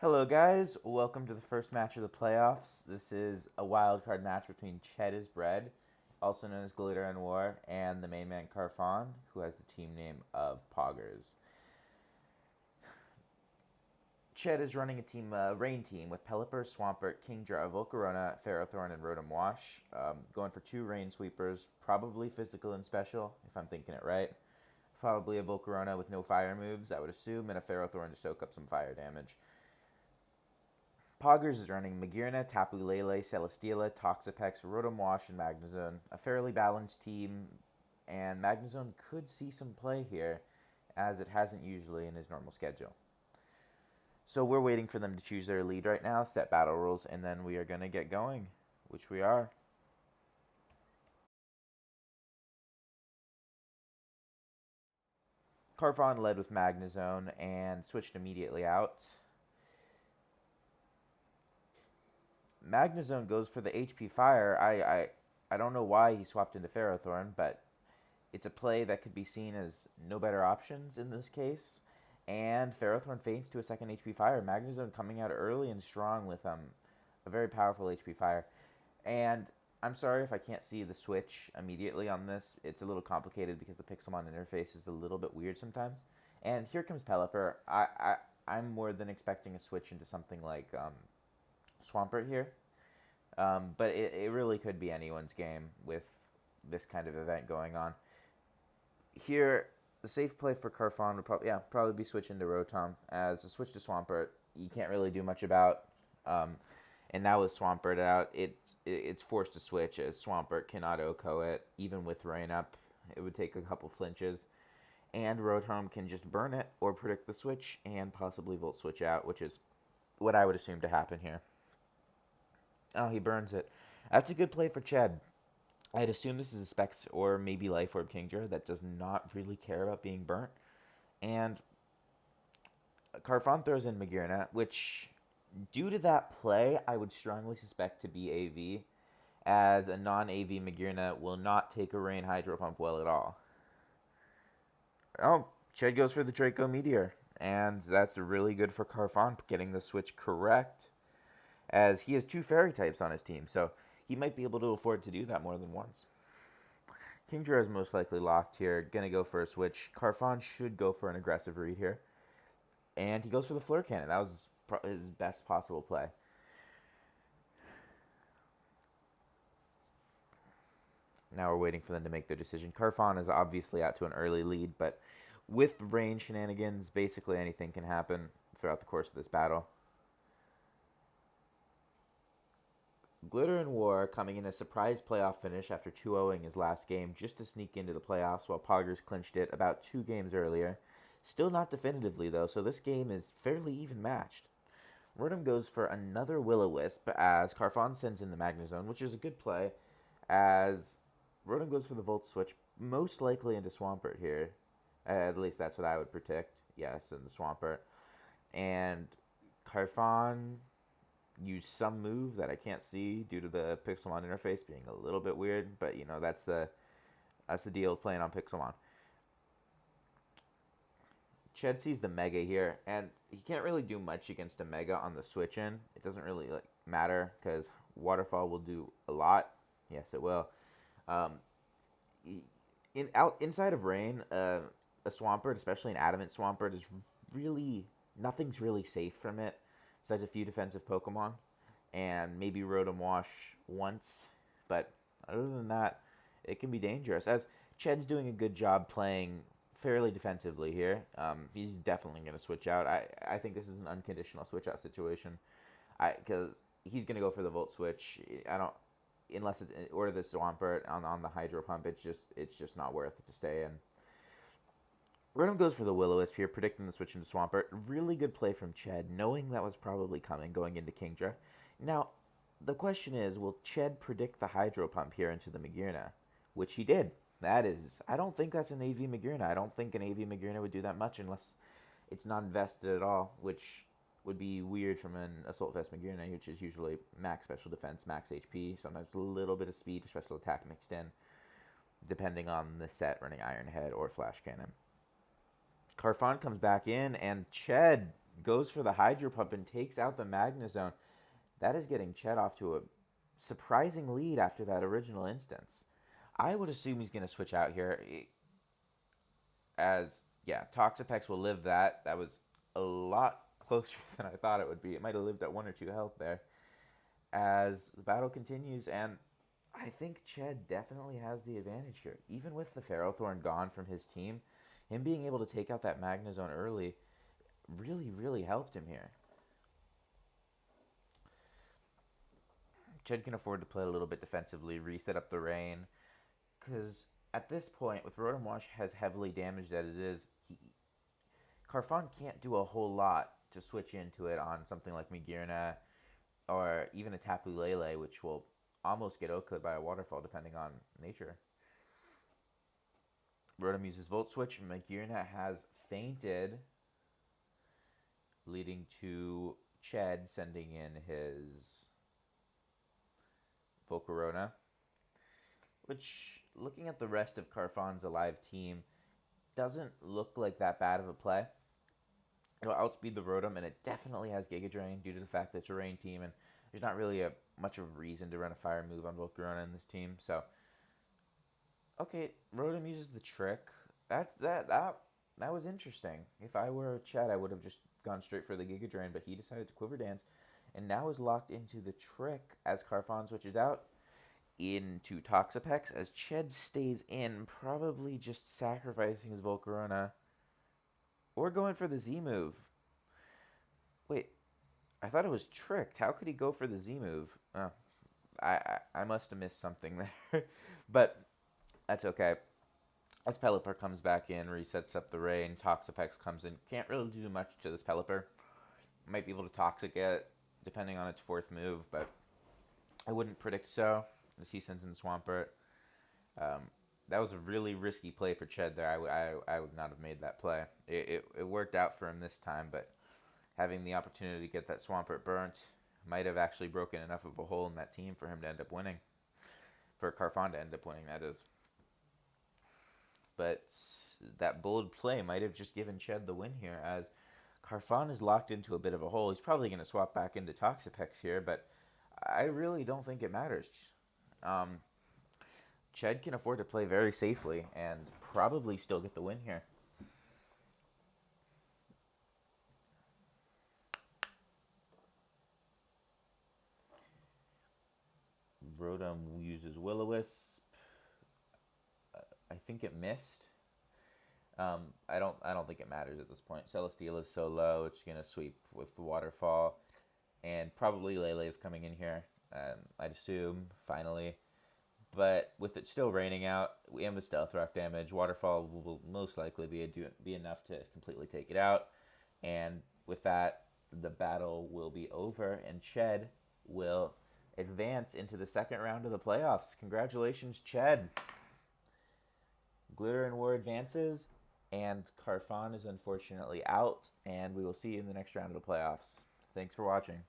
Hello, guys. Welcome to the first match of the playoffs. This is a wild card match between Ched is Bread, also known as Glitter and War, and the main man Carfan, who has the team name of Poggers. Ched is running a team, rain team, with Pelipper, Swampert, Kingdra, Volcarona, Ferrothorn, and Rotom Wash. Going for two rain sweepers, probably physical and special, if I'm thinking it right. Probably a Volcarona with no fire moves, I would assume, and a Ferrothorn to soak up some fire damage. Poggers is running Magearna, Tapu Lele, Celesteela, Toxapex, Rotom Wash, and Magnezone. A fairly balanced team, and Magnezone could see some play here, as it hasn't usually in his normal schedule. So we're waiting for them to choose their lead right now, set battle rules, and then we are going to get going, which we are. Carfon led with Magnezone and switched immediately out. Magnezone goes for the HP Fire. I don't know why he swapped into Ferrothorn, but it's a play that could be seen as no better options in this case. And Ferrothorn feints to a second HP Fire. Magnezone coming out early and strong with a very powerful HP Fire. And I'm sorry if I can't see the switch immediately on this. It's a little complicated because the Pixelmon interface is a little bit weird sometimes. And here comes Pelipper. I'm more than expecting a switch into something like Swampert here. But it really could be anyone's game with this kind of event going on. Here, the safe play for Carfon would probably be switching to Rotom, as a switch to Swampert you can't really do much about. And now with Swampert out, it's forced to switch, as Swampert cannot OHKO it, even with rain up. It would take a couple flinches. And Rotom can just burn it or predict the switch and possibly Volt Switch out, which is what I would assume to happen here. Oh, he burns it. That's a good play for Ched. I'd assume this is a Specs or maybe Life Orb Kingdra that does not really care about being burnt. And Carfon throws in Magearna, which, due to that play, I would strongly suspect to be AV, as a non-AV Magearna will not take a Rain Hydro Pump well at all. Oh, Ched goes for the Draco Meteor, and that's really good for Carfon getting the switch correct, as he has two fairy types on his team, so he might be able to afford to do that more than once. Kingdra is most likely locked here, gonna go for a switch. Carfon should go for an aggressive read here, and he goes for the Flare Cannon. That was his best possible play. Now we're waiting for them to make their decision. Carfon is obviously out to an early lead, but with rain shenanigans, basically anything can happen throughout the course of this battle. Glitter and War coming in a surprise playoff finish after 2-0ing his last game just to sneak into the playoffs, while Poggers clinched it about 2 games earlier. Still not definitively, though, so this game is fairly even matched. Rotom goes for another Will-O-Wisp as Carfon sends in the Magnezone, which is a good play, as Rotom goes for the Volt Switch, most likely into Swampert here. At least that's what I would predict. Yes, in the Swampert. And Carfon use some move that I can't see due to the Pixelmon interface being a little bit weird, but that's the deal of playing on Pixelmon. Ched sees the Mega here, and he can't really do much against a Mega on the switch in. It doesn't really matter because Waterfall will do a lot. Yes, it will. Um, inside of Rain, a Swampert, especially an Adamant Swampert, is really nothing's really safe from it. Besides a few defensive Pokemon, and maybe Rotom Wash once, but other than that, it can be dangerous. As Ched's doing a good job playing fairly defensively here. He's definitely going to switch out. I think this is an unconditional switch out situation, because he's going to go for the Volt Switch. I don't unless it or the Swampert on the Hydro Pump. It's just not worth it to stay in. Rotom goes for the Will-O-Wisp here, predicting the switch into Swampert. Really good play from Ched, knowing that was probably coming going into Kingdra. Now, the question is, will Ched predict the Hydro Pump here into the Magearna? Which he did. That is, I don't think that's an AV Magearna. I don't think an AV Magearna would do that much unless it's not invested at all, which would be weird from an Assault Vest Magearna, which is usually max special defense, max HP, sometimes a little bit of speed, special attack mixed in, depending on the set running Iron Head or Flash Cannon. Carfan comes back in, and Ched goes for the Hydro Pump and takes out the Magnezone. That is getting Ched off to a surprising lead after that original instance. I would assume he's going to switch out here. As, yeah, Toxapex will live that. That was a lot closer than I thought it would be. It might have lived at 1 or 2 health there. As the battle continues, and I think Ched definitely has the advantage here. Even with the Ferrothorn gone from his team, him being able to take out that Magnezone early really, really helped him here. Ched can afford to play a little bit defensively, reset up the rain, because at this point, with Rotom Wash as heavily damaged as it is, Carfan can't do a whole lot to switch into it on something like Magearna or even a Tapu Lele, which will almost get OK'd by a waterfall depending on nature. Rotom uses Volt Switch. Magearna has fainted, leading to Ched sending in his Volcarona, which, looking at the rest of Carfan's alive team, doesn't look like that bad of a play. It'll outspeed the Rotom, and it definitely has Giga Drain due to the fact that it's a rain team, and there's not really much of a reason to run a fire move on Volcarona in this team. So, okay, Rotom uses the trick. That was interesting. If I were Ched, I would have just gone straight for the Giga Drain, but he decided to Quiver Dance, and now is locked into the trick as Carfan switches out into Toxapex, as Ched stays in, probably just sacrificing his Volcarona or going for the Z move. Wait, I thought it was tricked. How could he go for the Z move? Oh, I must have missed something there. But that's okay. As Pelipper comes back in, resets up the rain, Toxapex comes in. Can't really do much to this Pelipper. Might be able to Toxic it, depending on its 4th move, but I wouldn't predict so. As he sends in Swampert. That was a really risky play for Ched there. I would not have made that play. It worked out for him this time, but having the opportunity to get that Swampert burnt might have actually broken enough of a hole in that team for him to end up winning. For Carfan to end up winning, that is. But that bold play might have just given Ched the win here, as Carfan is locked into a bit of a hole. He's probably going to swap back into Toxapex here, but I really don't think it matters. Ched can afford to play very safely and probably still get the win here. Rotom uses Will-O-Wisp. I think it missed. I don't think it matters at this point. Celesteela is so low, it's gonna sweep with the Waterfall, and probably Lele is coming in here. I'd assume finally, but with it still raining out and with Stealth Rock damage, Waterfall will most likely be enough to completely take it out. And with that, the battle will be over, and Ched will advance into the second round of the playoffs. Congratulations, Ched. Glitter and War advances, and Carfan is unfortunately out, and we will see you in the next round of the playoffs. Thanks for watching.